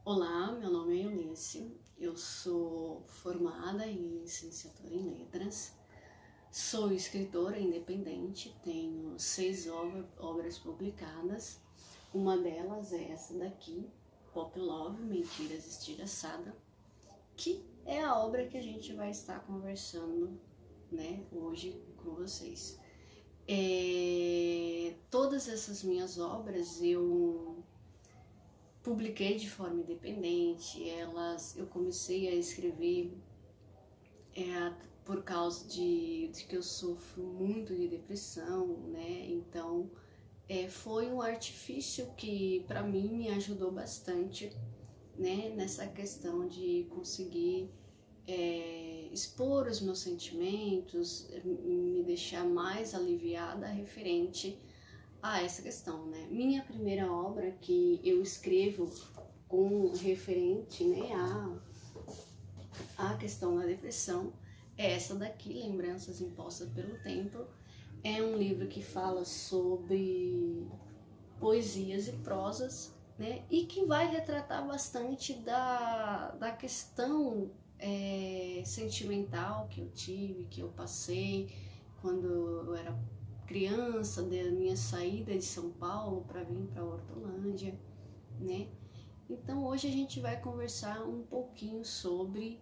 Olá, meu nome é Eunice, eu sou formada em licenciatura em letras, sou escritora independente, tenho 6 obras publicadas, uma delas é essa daqui, Pop Love, Mentiras Estilhaçada, que é a obra que a gente vai estar conversando, hoje com vocês. Todas essas minhas obras eu publiquei de forma independente, eu comecei a escrever por causa de que eu sofro muito de depressão, né? Então foi um artifício que para mim me ajudou bastante, né? Nessa questão de conseguir expor os meus sentimentos, me deixar mais aliviada referente a essa questão, né? Minha primeira obra que eu escrevo com referente, né, a questão da depressão é essa daqui, Lembranças Impostas pelo Tempo. É um livro que fala sobre poesias e prosas, né, e que vai retratar bastante da questão sentimental que eu tive, que eu passei quando eu era criança, da minha saída de São Paulo para vir para Hortolândia, né? Então hoje a gente vai conversar um pouquinho sobre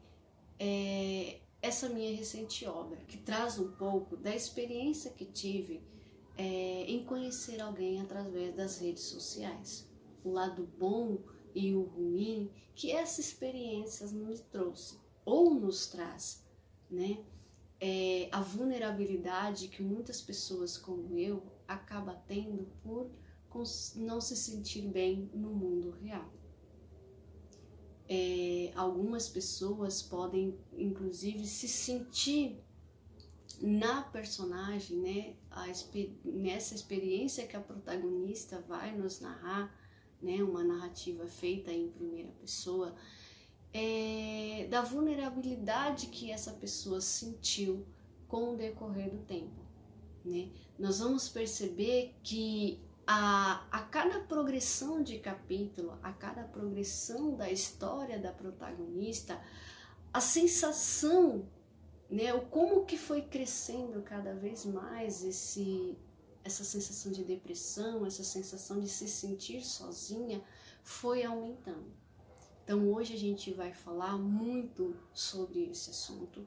essa minha recente obra, que traz um pouco da experiência que tive em conhecer alguém através das redes sociais, o lado bom e o ruim que essa experiência nos trouxe ou nos traz, né? A vulnerabilidade que muitas pessoas como eu acaba tendo por não se sentir bem no mundo real. Algumas pessoas podem inclusive se sentir na personagem, né, nessa experiência que a protagonista vai nos narrar, né, uma narrativa feita em primeira pessoa, da vulnerabilidade que essa pessoa sentiu com o decorrer do tempo, né? Nós vamos perceber que a cada progressão de capítulo, a cada progressão da história da protagonista, a sensação, né, o como que foi crescendo cada vez mais essa sensação de depressão, essa sensação de se sentir sozinha, foi aumentando. Então hoje a gente vai falar muito sobre esse assunto,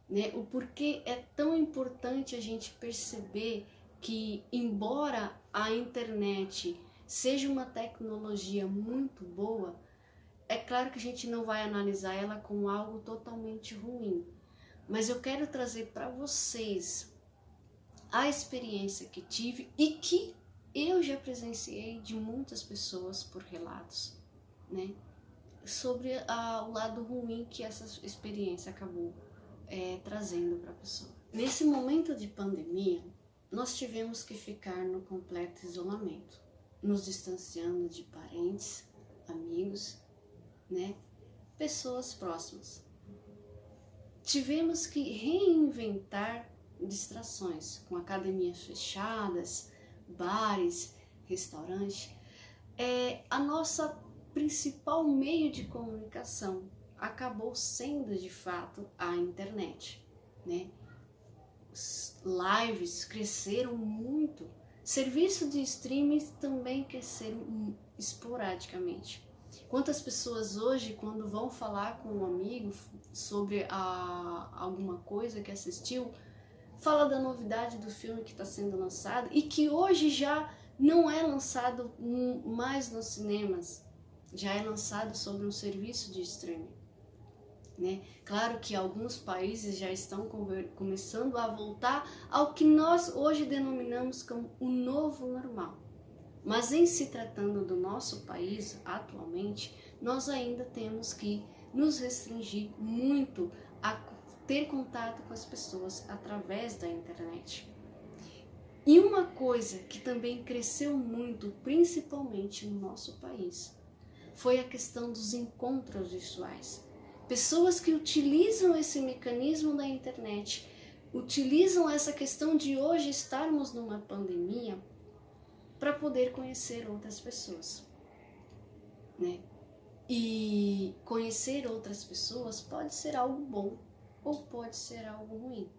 né? O porquê é tão importante a gente perceber que, embora a internet seja uma tecnologia muito boa, é claro que a gente não vai analisar ela como algo totalmente ruim, mas eu quero trazer para vocês a experiência que tive e que eu já presenciei de muitas pessoas por relatos, né? Sobre o lado ruim que essa experiência acabou trazendo para a pessoa. Nesse momento de pandemia, nós tivemos que ficar no completo isolamento, nos distanciando de parentes, amigos, né, pessoas próximas. Tivemos que reinventar distrações, com academias fechadas, bares, restaurantes. A nossa principal meio de comunicação acabou sendo de fato a internet, né? Os lives cresceram muito, serviços de streaming também cresceram esporadicamente. Quantas pessoas hoje, quando vão falar com um amigo sobre alguma coisa que assistiu, fala da novidade do filme que está sendo lançado e que hoje já não é lançado mais nos cinemas, já é lançado sobre um serviço de streaming, né? Claro que alguns países já estão começando a voltar ao que nós hoje denominamos como o novo normal. Mas em se tratando do nosso país atualmente, nós ainda temos que nos restringir muito a ter contato com as pessoas através da internet. E uma coisa que também cresceu muito, principalmente no nosso país, foi a questão dos encontros visuais. Pessoas que utilizam esse mecanismo da internet, utilizam essa questão de hoje estarmos numa pandemia para poder conhecer outras pessoas, né? E conhecer outras pessoas pode ser algo bom ou pode ser algo ruim.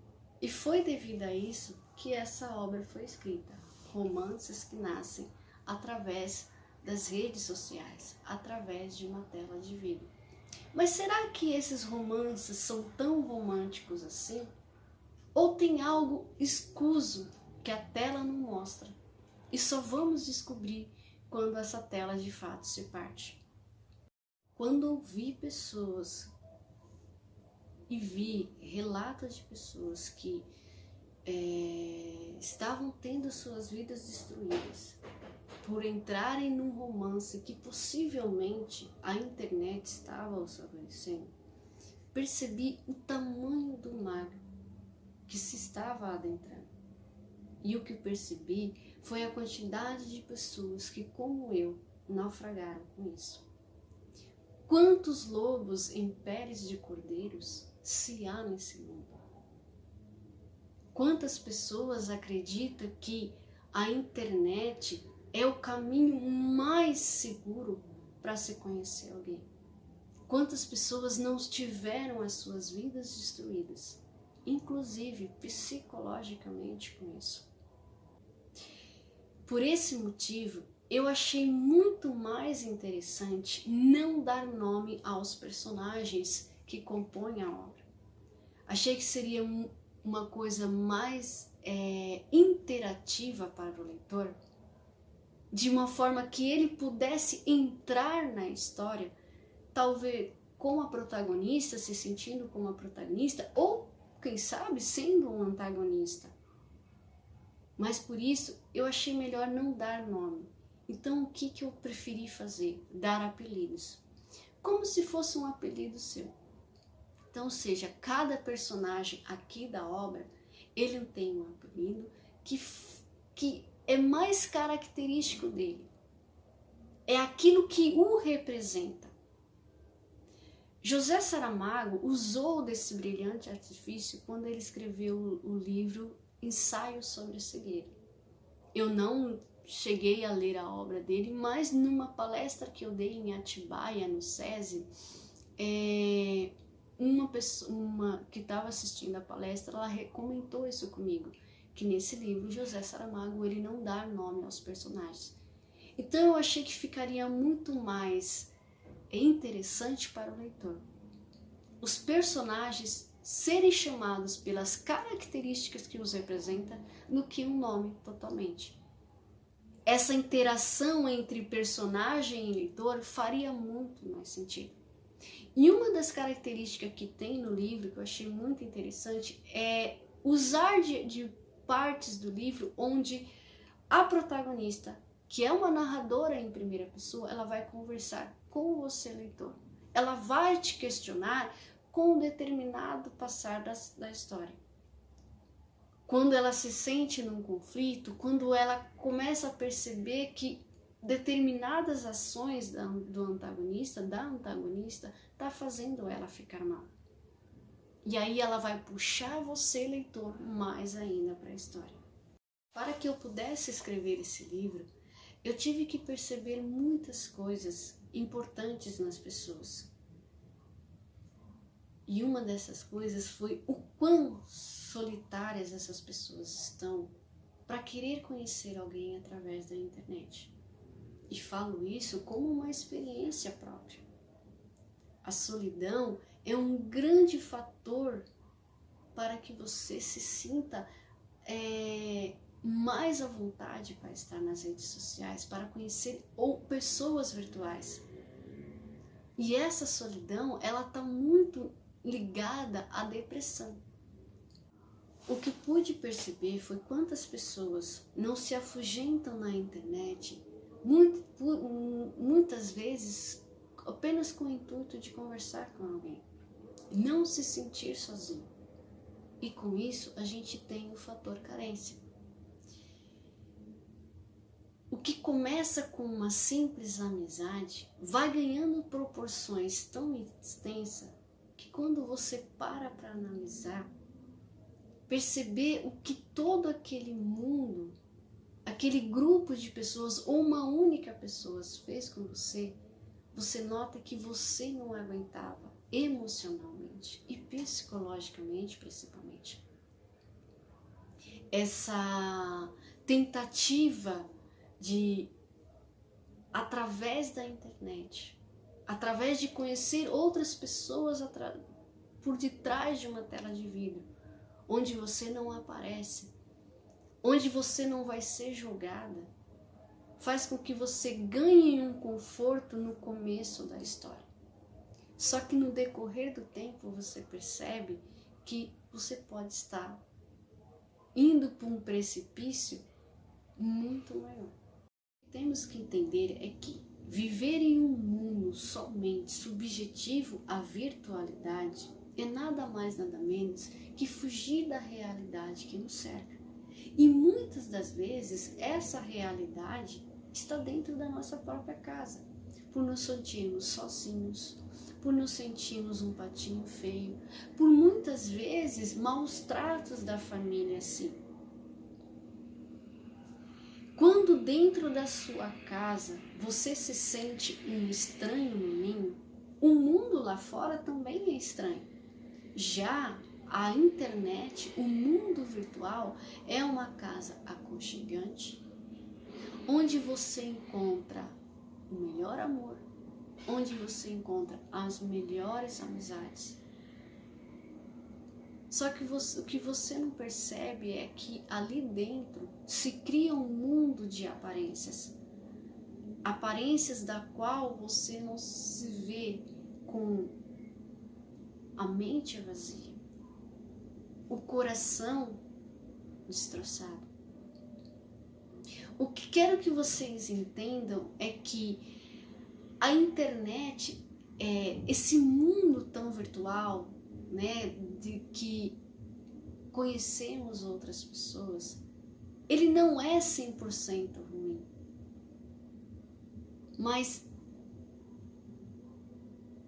E foi devido a isso que essa obra foi escrita. Romances que nascem através das redes sociais, através de uma tela de vídeo. Mas será que esses romances são tão românticos assim? Ou tem algo escuso que a tela não mostra? E só vamos descobrir quando essa tela de fato se parte. Quando ouvi pessoas e vi relatos de pessoas que estavam tendo suas vidas destruídas por entrarem num romance que possivelmente a internet estava os favorecendo, percebi o tamanho do mar que se estava adentrando. E o que percebi foi a quantidade de pessoas que, como eu, naufragaram com isso. Quantos lobos em peles de cordeiros se há nesse mundo? Quantas pessoas acreditam que a internet é o caminho mais seguro para se conhecer alguém? Quantas pessoas não tiveram as suas vidas destruídas, inclusive psicologicamente com isso? Por esse motivo, eu achei muito mais interessante não dar nome aos personagens que compõem a obra. Achei que seria uma coisa mais interativa para o leitor, de uma forma que ele pudesse entrar na história, talvez como a protagonista, se sentindo como a protagonista, ou quem sabe sendo um antagonista. Mas por isso eu achei melhor não dar nome. Então o que eu preferi fazer? Dar apelidos. Como se fosse um apelido seu. Então, ou seja, cada personagem aqui da obra, ele tem um apelido que é mais característico dele. É aquilo que o representa. José Saramago usou desse brilhante artifício quando ele escreveu o livro Ensaio sobre a Cegueira. Eu não cheguei a ler a obra dele, mas numa palestra que eu dei em Atibaia, no SESI, uma pessoa que estava assistindo a palestra, ela comentou isso comigo, que nesse livro José Saramago ele não dá nome aos personagens. Então eu achei que ficaria muito mais interessante para o leitor os personagens serem chamados pelas características que os representam do que um nome totalmente. Essa interação entre personagem e leitor faria muito mais sentido. E uma das características que tem no livro, que eu achei muito interessante, é usar de partes do livro onde a protagonista, que é uma narradora em primeira pessoa, ela vai conversar com você, leitor. Ela vai te questionar com um determinado passar da história. Quando ela se sente num conflito, quando ela começa a perceber que determinadas ações do antagonista, da antagonista, está fazendo ela ficar mal. E aí ela vai puxar você, leitor, mais ainda para a história. Para que eu pudesse escrever esse livro, eu tive que perceber muitas coisas importantes nas pessoas. E uma dessas coisas foi o quão solitárias essas pessoas estão para querer conhecer alguém através da internet. E falo isso como uma experiência própria. A solidão é um grande fator para que você se sinta mais à vontade para estar nas redes sociais, para conhecer pessoas virtuais. E essa solidão, ela está muito ligada à depressão. O que pude perceber foi quantas pessoas não se afugentam na internet, muitas vezes apenas com o intuito de conversar com alguém, não se sentir sozinho. E com isso a gente tem o fator carência. O que começa com uma simples amizade vai ganhando proporções tão extensas que quando você para analisar, perceber o que todo aquele mundo, aquele grupo de pessoas ou uma única pessoa fez com você, você nota que você não aguentava emocionalmente e psicologicamente, principalmente. Essa tentativa de, através da internet, através de conhecer outras pessoas por detrás de uma tela de vidro, onde você não aparece, onde você não vai ser julgada, faz com que você ganhe um conforto no começo da história. Só que no decorrer do tempo você percebe que você pode estar indo para um precipício muito maior. O que temos que entender é que viver em um mundo somente subjetivo à virtualidade é nada mais nada menos que fugir da realidade que nos cerca. E muitas das vezes essa realidade está dentro da nossa própria casa, por nos sentirmos sozinhos, por nos sentirmos um patinho feio, por muitas vezes maus tratos da família assim. Quando dentro da sua casa você se sente um estranho no ninho, o mundo lá fora também é estranho. Já a internet, o mundo virtual, é uma casa aconchegante, onde você encontra o melhor amor, onde você encontra as melhores amizades. Só que o que você não percebe é que ali dentro se cria um mundo de aparências. Aparências da qual você não se vê com a mente vazia, o coração destroçado. O que quero que vocês entendam é que a internet, esse mundo tão virtual, né, de que conhecemos outras pessoas, ele não é 100% ruim. Mas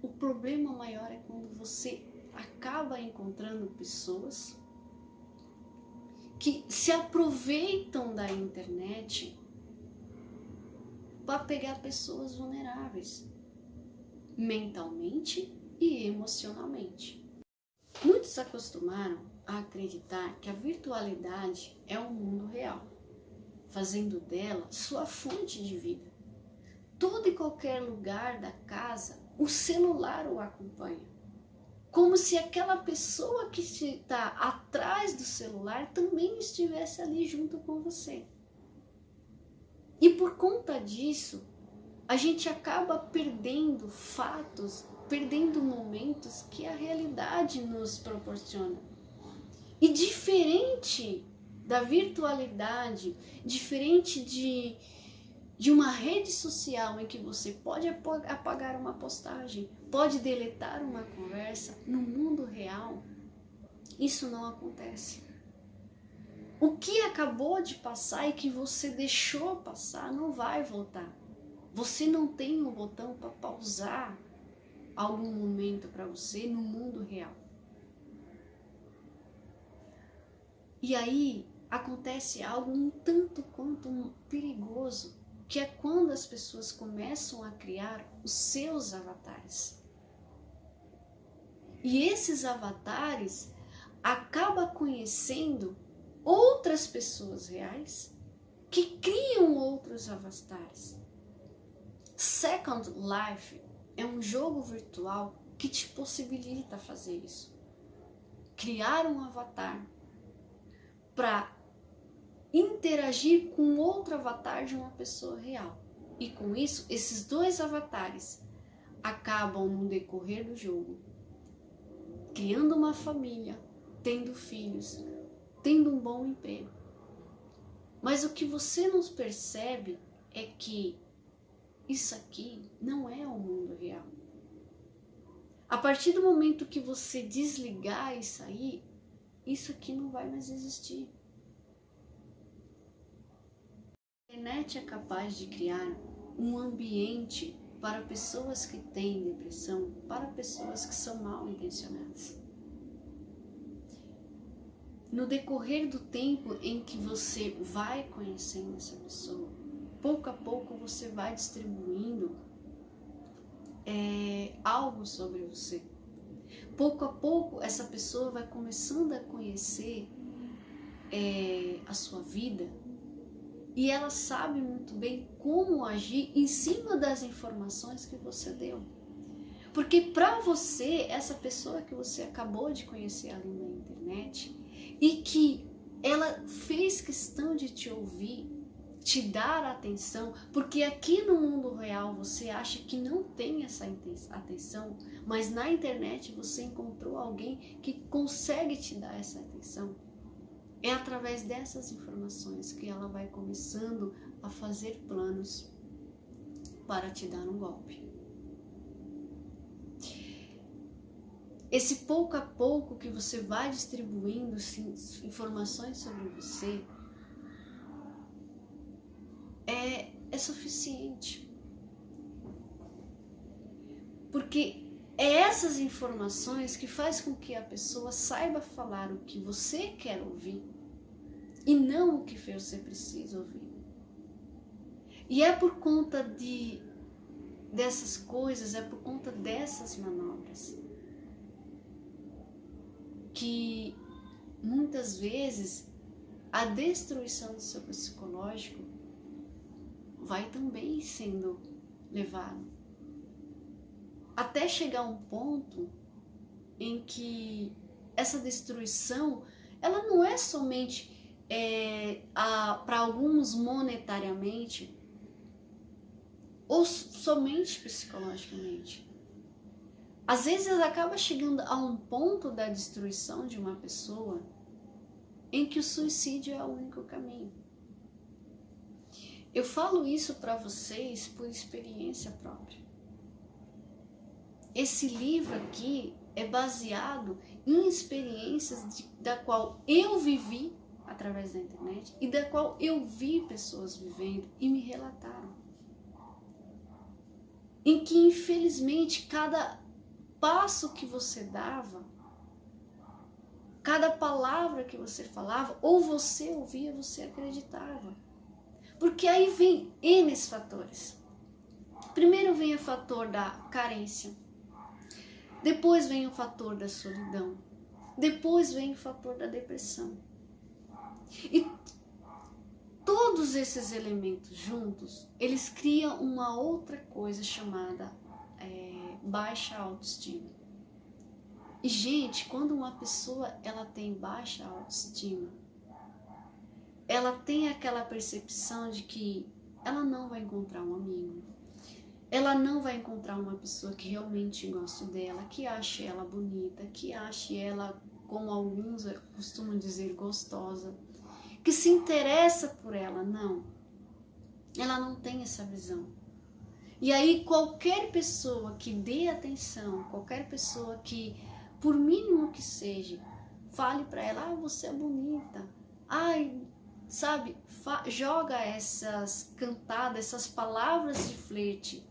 o problema maior é quando você acaba encontrando pessoas que se aproveitam da internet para pegar pessoas vulneráveis, mentalmente e emocionalmente. Muitos acostumaram a acreditar que a virtualidade é o mundo real, fazendo dela sua fonte de vida. Todo e qualquer lugar da casa, o celular o acompanha, como se aquela pessoa que está atrás do celular também estivesse ali junto com você. E por conta disso, a gente acaba perdendo fatos, perdendo momentos que a realidade nos proporciona. E diferente da virtualidade, diferente de uma rede social em que você pode apagar uma postagem, pode deletar uma conversa, no mundo real, isso não acontece. O que acabou de passar e que você deixou passar não vai voltar. Você não tem um botão para pausar algum momento para você no mundo real. E aí acontece algo um tanto quanto perigoso, que é quando as pessoas começam a criar os seus avatares. E esses avatares acabam conhecendo outras pessoas reais que criam outros avatares. Second Life é um jogo virtual que te possibilita fazer isso. Criar um avatar para interagir com outro avatar de uma pessoa real. E com isso, esses dois avatares acabam no decorrer do jogo criando uma família, tendo filhos, tendo um bom emprego. Mas o que você não percebe é que isso aqui não é o mundo real. A partir do momento que você desligar e sair, isso aqui não vai mais existir. A internet é capaz de criar um ambiente para pessoas que têm depressão, para pessoas que são mal intencionadas. No decorrer do tempo em que você vai conhecendo essa pessoa, pouco a pouco você vai distribuindo algo sobre você. Pouco a pouco, essa pessoa vai começando a conhecer a sua vida e ela sabe muito bem como agir em cima das informações que você deu. Porque para você, essa pessoa que você acabou de conhecer ali na internet e que ela fez questão de te ouvir, te dar atenção, porque aqui no mundo real você acha que não tem essa atenção, mas na internet você encontrou alguém que consegue te dar essa atenção. É através dessas informações que ela vai começando a fazer planos para te dar um golpe. Esse pouco a pouco que você vai distribuindo informações sobre você é suficiente. Porque é essas informações que faz com que a pessoa saiba falar o que você quer ouvir e não o que você precisa ouvir. E é por conta dessas coisas, é por conta dessas manobras que muitas vezes a destruição do seu psicológico vai também sendo levado. Até chegar a um ponto em que essa destruição, ela não é somente para alguns monetariamente ou somente psicologicamente. Às vezes ela acaba chegando a um ponto da destruição de uma pessoa em que o suicídio é o único caminho. Eu falo isso para vocês por experiência própria. Esse livro aqui é baseado em experiências da qual eu vivi através da internet e da qual eu vi pessoas vivendo e me relataram. Em que, infelizmente, cada passo que você dava, cada palavra que você falava, ou você ouvia, você acreditava. Porque aí vem N fatores. Primeiro vem o fator da carência. Depois vem o fator da solidão. Depois vem o fator da depressão. E todos esses elementos juntos, eles criam uma outra coisa chamada baixa autoestima. E, gente, quando uma pessoa ela tem baixa autoestima, ela tem aquela percepção de que ela não vai encontrar um amigo, ela não vai encontrar uma pessoa que realmente goste dela, que ache ela bonita, que ache ela, como alguns costumam dizer, gostosa, que se interessa por ela. Não, ela não tem essa visão. E aí qualquer pessoa que dê atenção, qualquer pessoa que, por mínimo que seja, fale para ela, você é bonita, sabe, joga essas cantadas, essas palavras de flerte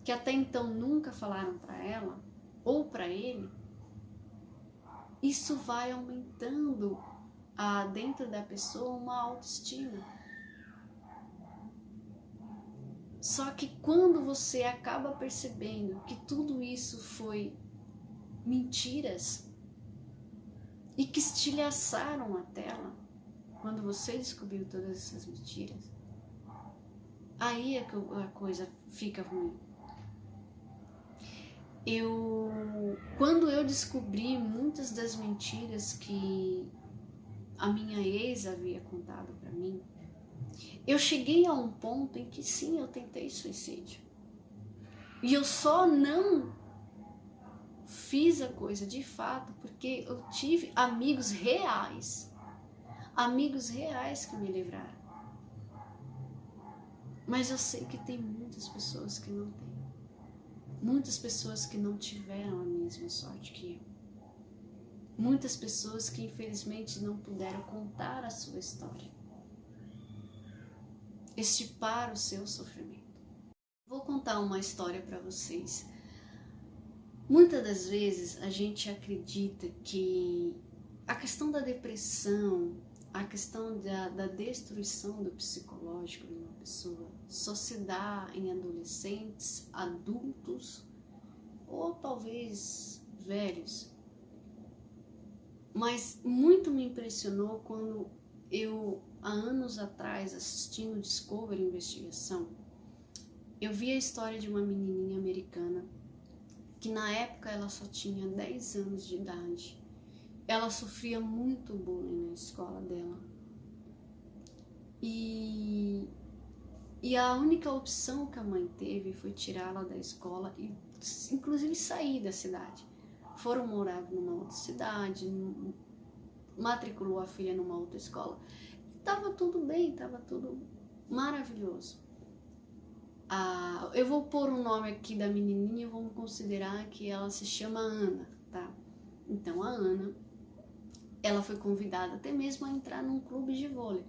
que até então nunca falaram para ela ou para ele, isso vai aumentando dentro da pessoa uma autoestima. Só que quando você acaba percebendo que tudo isso foi mentiras e que estilhaçaram a tela, quando você descobriu todas essas mentiras, aí é que a coisa fica ruim. Quando eu descobri muitas das mentiras que a minha ex havia contado para mim, eu cheguei a um ponto em que sim, eu tentei suicídio. E eu só não fiz a coisa de fato porque eu tive amigos reais que me livraram. Mas eu sei que tem muitas pessoas que não têm. Muitas pessoas que não tiveram a mesma sorte que eu. Muitas pessoas que infelizmente não puderam contar a sua história. Estipar o seu sofrimento. Vou contar uma história para vocês. Muitas das vezes a gente acredita que a questão da depressão, a questão da destruição do psicológico de uma pessoa só se dá em adolescentes, adultos ou talvez velhos. Mas muito me impressionou quando eu, há anos atrás, assistindo Discovery Investigação, eu vi a história de uma menininha americana que na época ela só tinha 10 anos de idade. Ela sofria muito bullying na escola dela. E a única opção que a mãe teve foi tirá-la da escola e inclusive sair da cidade. Foram morar numa outra cidade, matriculou a filha numa outra escola. Tava tudo bem, tava tudo maravilhoso. Eu vou pôr o nome aqui da menininha e vamos considerar que ela se chama Ana, tá? Então a Ana, ela foi convidada até mesmo a entrar num clube de vôlei.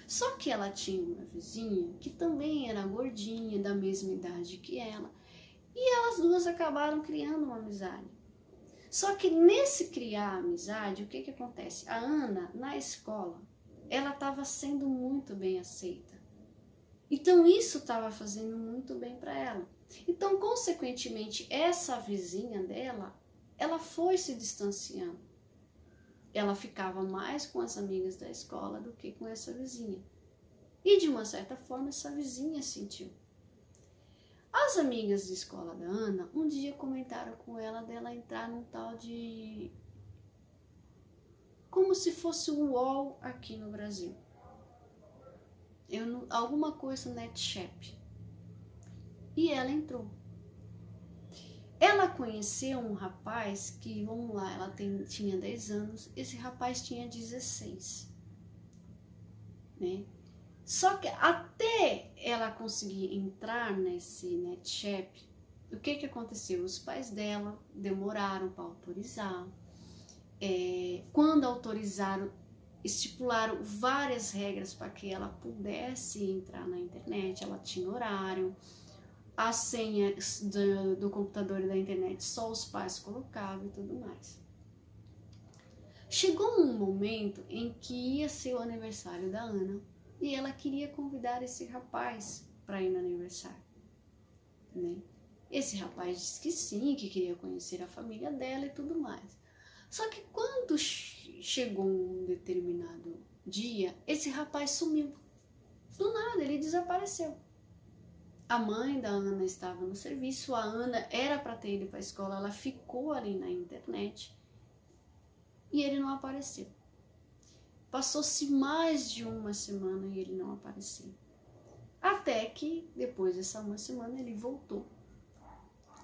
Só que ela tinha uma vizinha que também era gordinha, da mesma idade que ela, e elas duas acabaram criando uma amizade. Só que nesse criar amizade, o que acontece? A Ana, na escola, ela estava sendo muito bem aceita. Então isso estava fazendo muito bem para ela. Então, consequentemente, essa vizinha dela, ela foi se distanciando. Ela ficava mais com as amigas da escola do que com essa vizinha. E de uma certa forma, essa vizinha sentiu. As amigas de escola da Ana, um dia comentaram com ela dela entrar num tal de... como se fosse o UOL aqui no Brasil. Alguma coisa NetChap. E ela entrou. Ela conheceu um rapaz que, vamos lá, ela tinha 10 anos, esse rapaz tinha 16. Né? Só que até ela conseguir entrar nesse NetChap, o que aconteceu? Os pais dela demoraram para autorizar. Quando autorizaram, estipularam várias regras para que ela pudesse entrar na internet. Ela tinha horário, a senha do computador e da internet só os pais colocavam e tudo mais. Chegou um momento em que ia ser o aniversário da Ana e ela queria convidar esse rapaz para ir no aniversário. Né? Esse rapaz disse que sim, que queria conhecer a família dela e tudo mais. Só que quando chegou um determinado dia, esse rapaz sumiu. Do nada, ele desapareceu. A mãe da Ana estava no serviço, a Ana era para ter ido para a escola, ela ficou ali na internet e ele não apareceu. Passou-se mais de uma semana e ele não apareceu. Até que, depois dessa uma semana, ele voltou.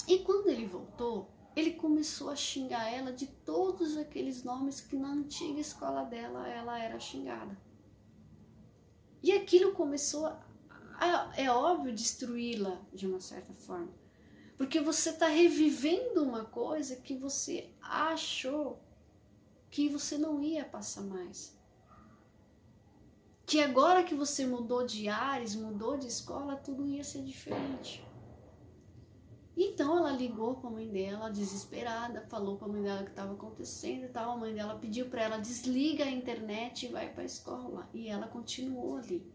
E quando ele voltou, ele começou a xingar ela de todos aqueles nomes que na antiga escola dela ela era xingada. E aquilo começou é óbvio, destruí-la de uma certa forma. Porque você está revivendo uma coisa que você achou que você não ia passar mais. Que agora que você mudou de ares, mudou de escola, tudo ia ser diferente. Então ela ligou para a mãe dela, desesperada, falou para a mãe dela o que estava acontecendo e tal. A mãe dela pediu para ela, desliga a internet e vai para a escola. E ela continuou ali.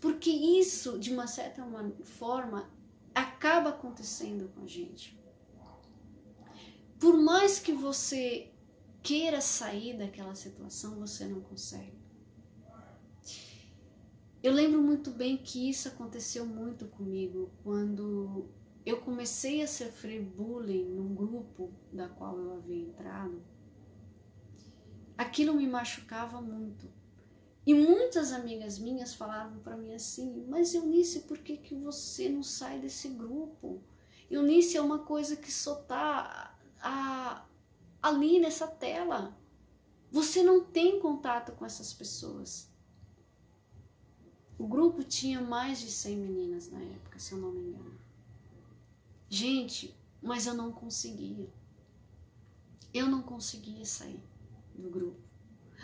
Porque isso, de uma certa forma, acaba acontecendo com a gente. Por mais que você queira sair daquela situação, você não consegue. Eu lembro muito bem que isso aconteceu muito comigo quando eu comecei a sofrer bullying num grupo da qual eu havia entrado. Aquilo me machucava muito. E muitas amigas minhas falavam para mim assim, mas Eunice, por que você não sai desse grupo? Eunice, é uma coisa que só tá ali nessa tela. Você não tem contato com essas pessoas. O grupo tinha mais de 100 meninas na época, se eu não me engano. Gente, mas eu não conseguia. Eu não conseguia sair do grupo.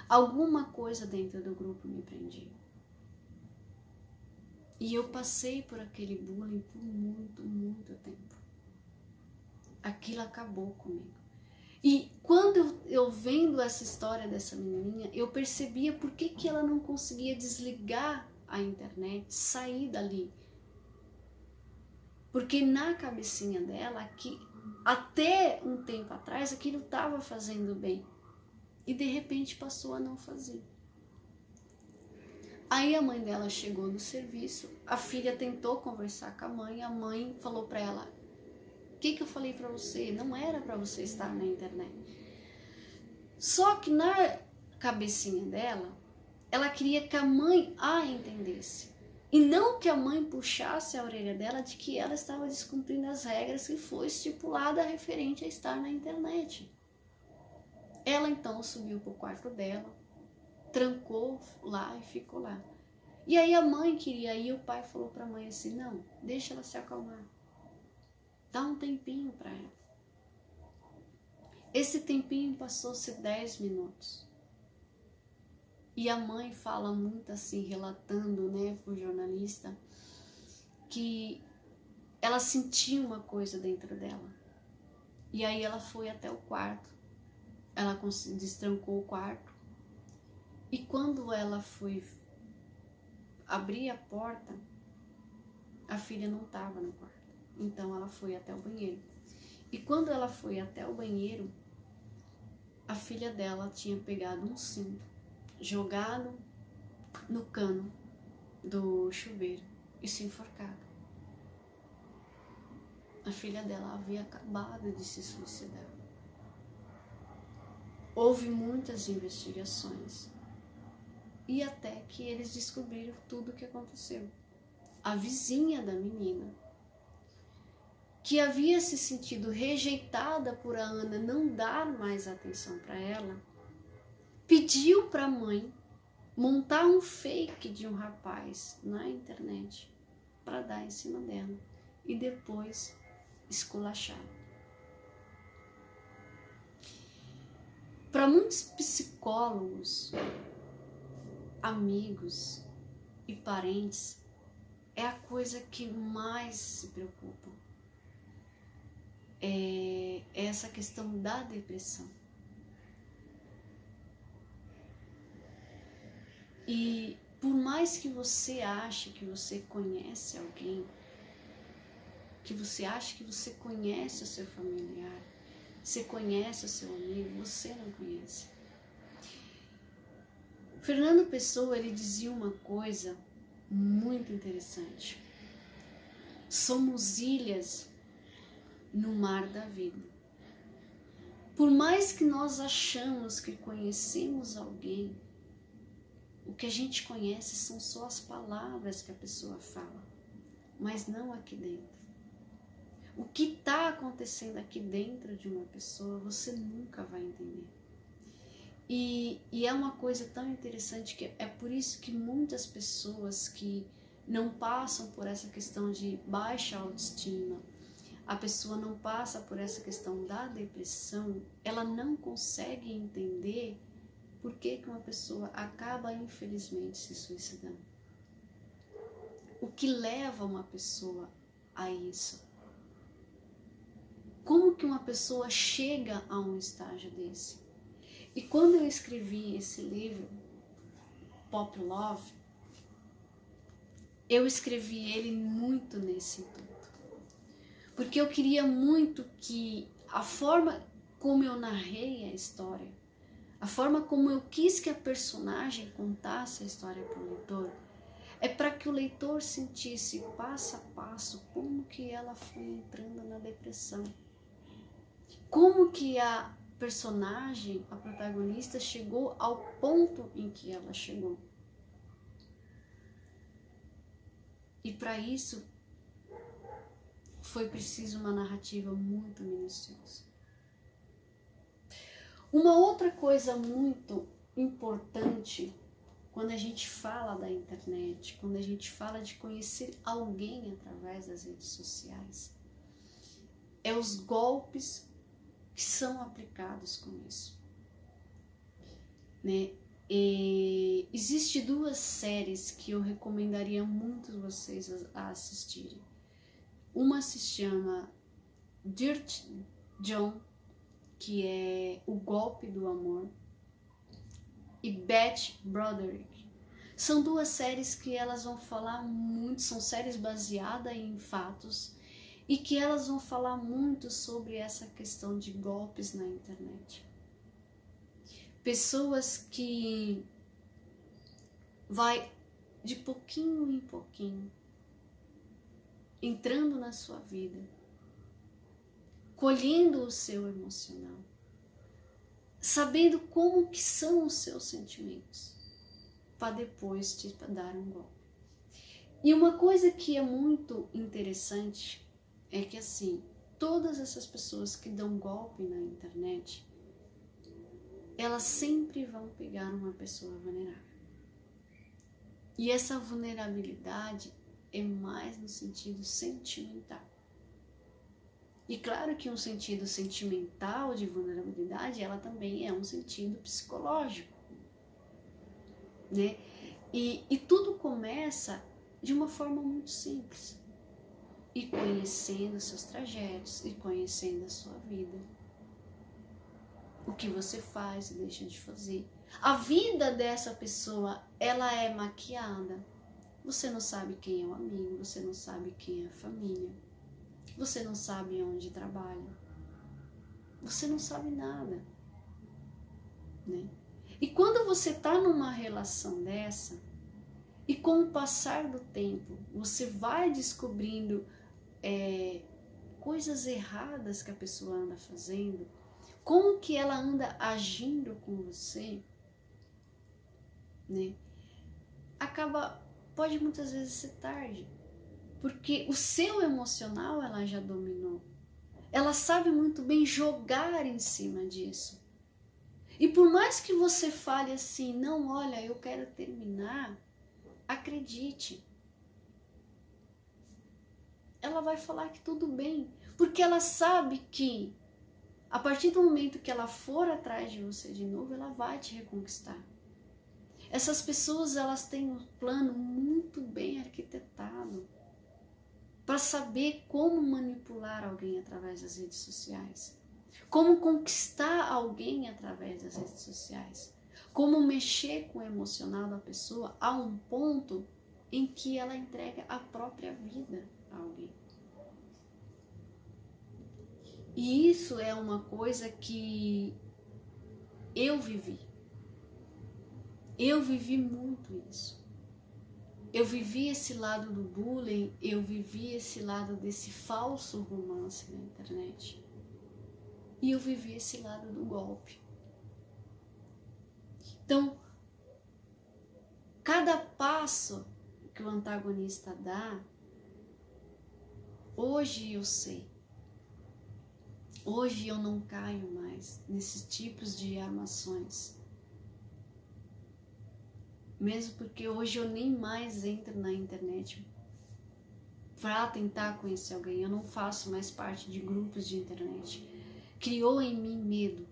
Alguma coisa dentro do grupo me prendia. E eu passei por aquele bullying por muito, muito tempo. Aquilo acabou comigo. E quando eu vendo essa história dessa menininha, eu percebia por que ela não conseguia desligar a internet, sair dali. Porque na cabecinha dela, que até um tempo atrás aquilo estava fazendo bem e de repente passou a não fazer. Aí a mãe dela chegou no serviço, a filha tentou conversar com a mãe falou para ela: o que eu falei para você? Não era para você estar na internet. Só que na cabecinha dela, ela queria que a mãe a entendesse. E não que a mãe puxasse a orelha dela de que ela estava descumprindo as regras que foi estipulada referente a estar na internet. Ela então subiu para o quarto dela, trancou lá e ficou lá. E aí a mãe queria ir, o pai falou para a mãe assim: não, deixa ela se acalmar. Dá um tempinho para ela. Esse tempinho passou-se 10 minutos. E a mãe fala muito assim, relatando, né, para o jornalista, que ela sentiu uma coisa dentro dela. E aí ela foi até o quarto. Ela destrancou o quarto. E quando ela foi abrir a porta, a filha não estava no quarto. Então ela foi até o banheiro. E quando ela foi até o banheiro, a filha dela tinha pegado um cinto, jogado no cano do chuveiro e se enforcado. A filha dela havia acabado de se suicidar. Houve muitas investigações e até que eles descobriram tudo o que aconteceu. A vizinha da menina, que havia se sentido rejeitada por a Ana não dar mais atenção para ela, pediu para a mãe montar um fake de um rapaz na internet para dar em cima dela e depois esculachar. Para muitos psicólogos, amigos e parentes, é a coisa que mais se preocupa. É essa questão da depressão. E por mais que você ache que você conhece alguém, que você ache que você conhece o seu familiar, você conhece o seu amigo, você não conhece. Fernando Pessoa, ele dizia uma coisa muito interessante. Somos ilhas no mar da vida. Por mais que nós achamos que conhecemos alguém, o que a gente conhece são só as palavras que a pessoa fala, mas não aqui dentro. O que está acontecendo aqui dentro de uma pessoa, você nunca vai entender. E é uma coisa tão interessante que é por isso que muitas pessoas que não passam por essa questão de baixa autoestima, a pessoa não passa por essa questão da depressão, ela não consegue entender por que uma pessoa acaba infelizmente se suicidando. O que leva uma pessoa a isso? Como que uma pessoa chega a um estágio desse? E quando eu escrevi esse livro, Pop Love, eu escrevi ele muito nesse intuito. Porque eu queria muito que a forma como eu narrei a história, a forma como eu quis que a personagem contasse a história para o leitor, é para que o leitor sentisse passo a passo como que ela foi entrando na depressão. Como que a personagem, a protagonista, chegou ao ponto em que ela chegou. E para isso foi preciso uma narrativa muito minuciosa. Uma outra coisa muito importante quando a gente fala da internet, quando a gente fala de conhecer alguém através das redes sociais, é os golpes que são aplicados com isso, né? Existe 2 séries que eu recomendaria muito vocês a assistirem. Uma se chama Dirty John, que é O Golpe do Amor, e Bad Broderick. São 2 séries que elas vão falar muito, são séries baseadas em fatos, e que elas vão falar muito sobre essa questão de golpes na internet. Pessoas que vai de pouquinho em pouquinho entrando na sua vida, colhendo o seu emocional, sabendo como que são os seus sentimentos, para depois te dar um golpe. E uma coisa que é muito interessante é que assim, todas essas pessoas que dão golpe na internet, elas sempre vão pegar uma pessoa vulnerável. E essa vulnerabilidade é mais no sentido sentimental. E claro que um sentido sentimental de vulnerabilidade, ela também é um sentido psicológico, né? E tudo começa de uma forma muito simples. E conhecendo seus trajetos, e conhecendo a sua vida. O que você faz e deixa de fazer. A vida dessa pessoa, ela é maquiada. Você não sabe quem é o amigo, você não sabe quem é a família. Você não sabe onde trabalha. Você não sabe nada, né? E quando você está numa relação dessa, e com o passar do tempo, você vai descobrindo coisas erradas que a pessoa anda fazendo, como que ela anda agindo com você, né? Pode muitas vezes ser tarde, porque o seu emocional ela já dominou. Ela sabe muito bem jogar em cima disso. E por mais que você fale assim, não, olha, eu quero terminar, acredite, ela vai falar que tudo bem, porque ela sabe que a partir do momento que ela for atrás de você de novo, ela vai te reconquistar. Essas pessoas, elas têm um plano muito bem arquitetado para saber como manipular alguém através das redes sociais, como conquistar alguém através das redes sociais, como mexer com o emocional da pessoa a um ponto em que ela entrega a própria vida a alguém. E isso é uma coisa que eu vivi. Eu vivi muito isso. Eu vivi esse lado do bullying, eu vivi esse lado desse falso romance na internet. E eu vivi esse lado do golpe. Então, cada passo que o antagonista dá, hoje eu sei. Hoje eu não caio mais nesses tipos de armações. Mesmo porque hoje eu nem mais entro na internet para tentar conhecer alguém. Eu não faço mais parte de grupos de internet. Criou em mim medo.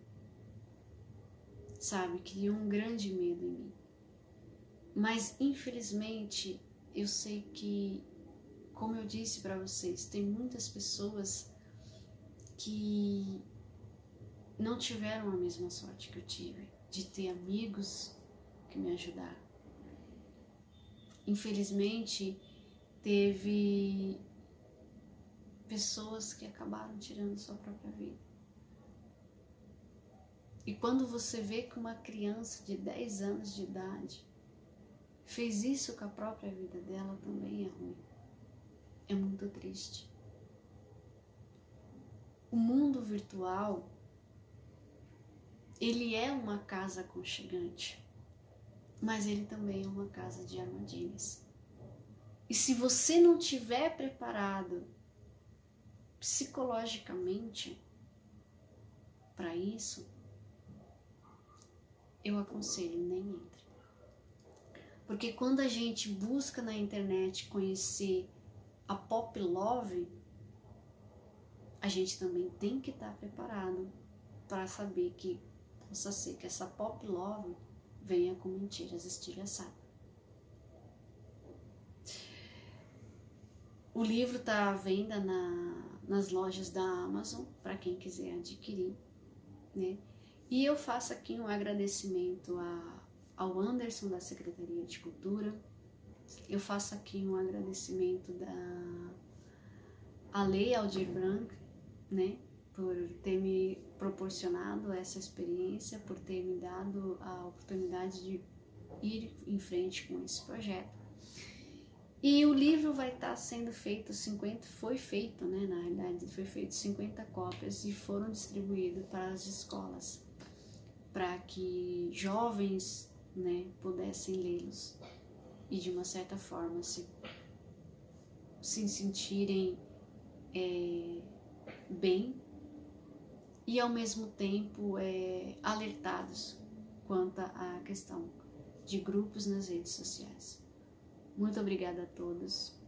Sabe? Criou um grande medo em mim. Mas infelizmente eu sei que, como eu disse para vocês, tem muitas pessoas que não tiveram a mesma sorte que eu tive, de ter amigos que me ajudaram. Infelizmente, teve pessoas que acabaram tirando sua própria vida. E quando você vê que uma criança de 10 anos de idade fez isso com a própria vida dela, também é ruim. É muito triste. O mundo virtual, ele é uma casa aconchegante, mas ele também é uma casa de armadilhas. E se você não estiver preparado psicologicamente para isso, eu aconselho, nem entre. Porque quando a gente busca na internet conhecer a pop love, a gente também tem que estar preparado para saber que possa ser que essa pop love venha com mentiras estilhaçadas. O livro está à venda nas lojas da Amazon, para quem quiser adquirir, né? E eu faço aqui um agradecimento ao Anderson da Secretaria de Cultura. Eu faço aqui um agradecimento a Lei Aldir Blanc, né, por ter me proporcionado essa experiência, por ter me dado a oportunidade de ir em frente com esse projeto. E o livro vai estar sendo feito, foi feito, né, na realidade, foi feito 50 cópias e foram distribuídas para as escolas, para que jovens, né, pudessem lê-los e de uma certa forma se sentirem bem e ao mesmo tempo alertados quanto à questão de grupos nas redes sociais. Muito obrigada a todos.